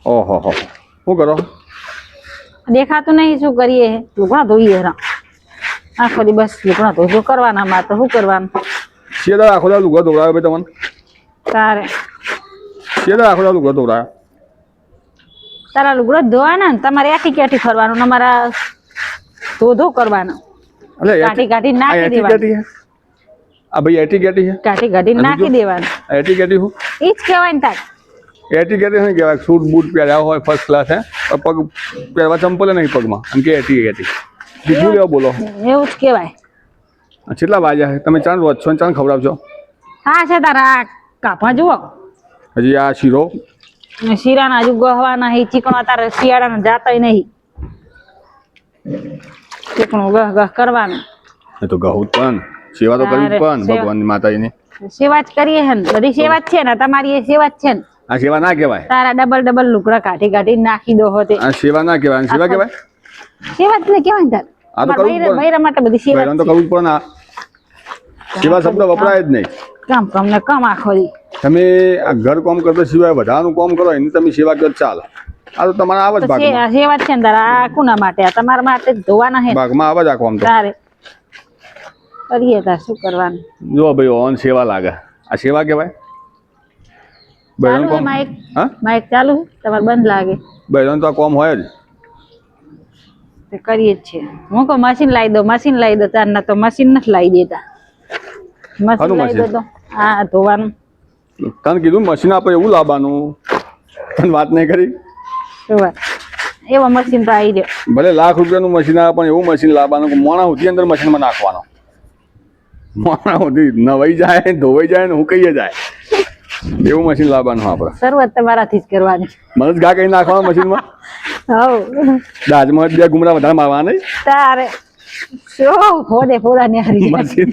ઓહો હો શું કરો? દેખાતું નહીં શું કરીએ લુગડા ધોઈએ આખો દી બસ લુગડા ધોજો કરવાના માં તો શું કરવાનું શેદા આખો દા લુગડા ધોવડાવે ભાઈ તમને તારે શેદા આખો દા લુગડા ધોવડાવે તારા લુગડા ધોવાના ને તમારે આખી ક્યાંથી ફરવાનું ને અમારા ધોધો કરવાનો અલે કાઢી કાઢી નાખી દેવાનું આ ભાઈ એટી કેટી છે કાઢી કાઢી નાખી દેવાનું એટી કેટી હું એ જ કહેવાય ને તાર એટી કેટી શું કહેવાય સૂટ બૂટ પહેર્યા હોય ફર્સ્ટ ક્લાસ હે પગ પહેરવા ચંપલ નહીં પગમાં અને કે એટી કેટી શું લેવા બોલો એવું જ કહેવાય કેટલા વાગ્યા છે તમે ચાણ રોજ છો ને ચાણ ખવડાવજો હા છે તારા કાપા જુઓ હજી આ શીરો શીરાના હજુ ગહવાના હી ચીકણો તારે શિયાળાના જાતાય નહીં ચીકણું ગહ કરવાનું એ તો ગહું પણ સેવા તો કરવી પણ ભગવાનની માતાજીની સેવા જ કરીએ હે ને બધી સેવા જ છે ને તમારી એ સેવા જ છે ને આ સેવા ના કહેવાય તારા ડબલ લુગડા કાઢી કાઢી નાખી દો હોતે આ સેવા ના કહેવાય સેવા કહેવાય સેવા જ ને કહેવાય તાર આ તો કરવું પડે બૈરા માટે બધી સેવા તો કરવું જ પડે ને સેવા શબ્દ વપરાય જ નહીં કામ કામ ને કામ આખો દી તમે આ ઘર કામ કરતા સિવાય વધારાનું કામ કરો એની તમે સેવા કરો ચાલે આ તો તમારા આવા જ ભાગમાં સેવા જ છે ને તારા આ કોના માટે આ તમારા માટે જ ધોવાના હે ભાગમાં આવા જ આ કામ તો તારે કરીએ તાર શું કરવાનું જો ભાઈ ઓન સેવા લાગે આ સેવા કહેવાય બૈરાનું કામ માઇક હા માઇક ચાલુ તમારે બંધ લાગે બૈરાનું તો આ કામ હોય જ તે કરીએ જ છે હું કહું મશીન લાવી દો તાર ના તો મશીન નથી લાવી દેતા મશીન લાવી દો તો હા ધોવાનું તને કીધું મશીન આપણે એવું લાવવાનું તને વાત નહીં કરી એવો મશીન તો આવી રહ્યો ભલે લાખ રૂપિયાનું મશીન આવે પણ એવું મશીન લાવવાનું કે મોણા સુધી અંદર મશીનમાં નાખવાનો મોણા સુધી નવાઈ જાય ધોવાઈ જાય ને હુકાઈ જાય એવું મશીન લાવવાનું આપણે શરૂઆત તમારાથી જ કરવાની મને જ ઘા કઈ નાખવાનું મશીનમાં હવ દાજમાં બે ગુમરા વધારે મારવા નહીં તારે શું ફોડે ફોડા ને મશીન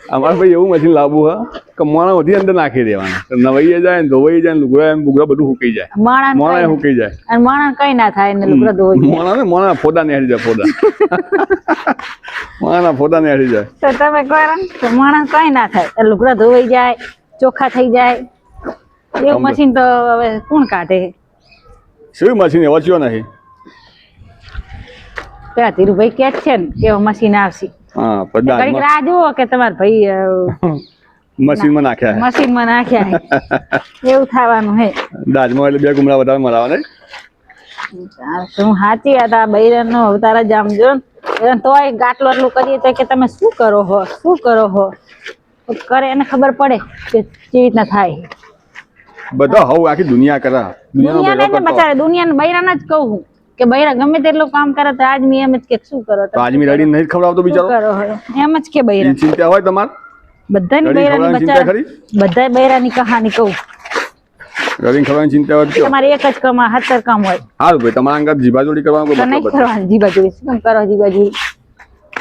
અમારે ભાઈ એવું મશીન લાવવું હા કે મોણા સુધી અંદર નાખી દેવાનું નવાઈ જાય ને ધોવાઈ જાય ને લુગડા બુગડા બધું હુકાઈ જાય મોણા હુકાઈ જાય અને માણસ કઈ ના થાય ને લુગડા ધોવાઈ મોણા ફોડા ને હરી જાય ફોડા મોણા ફોડા ને હરી જાય તો તમે કરો તો માણસ કઈ ના થાય લુગડા ધોવાઈ જાય ચોખ્ખા થઈ જાય એવું મશીન તો હવે કોણ કાઢે શું મશીન એવો ચિયો નહીં પેલા ધીરુભાઈ કે છે ને કેવો મશીન આવશે હા પણ રાહ જુઓ કે તમારા ભાઈ મશીનમાં નાખ્યા મશીનમાં નાખ્યા એવું થવાનું હે દાજમાં એટલે બે ગુમરા વધારે મરાવા નહીં હું સાચી હતા બૈરાનો તારા જામજો તોય ગાટલો આટલું કરીએ તો કે તમે શું કરો હો કરે એને ખબર પડે કે કેવી રીતના થાય બધા હવ આખી દુનિયા કરે દુનિયાને બૈરાના જ કહું કે બૈરા ગમે તેટલું કામ કરે તો આજ એમ જ કે શું કરો તો આજ રડી નહીં ખવડાવતો બિચારો એમ જ કે બૈરા ચિંતા હોય તમારે બધાની બૈરાની બધા બૈરાની કહાની કહું રડી ખવડાવવાની ચિંતા હોય તમારે એક જ કામ 70 કામ હોય સારું ભાઈ તમારા અંગત જીબાજોડી કરવાનું નહીં કરવાની જીબાજોડી શું કરો જીબાજોડી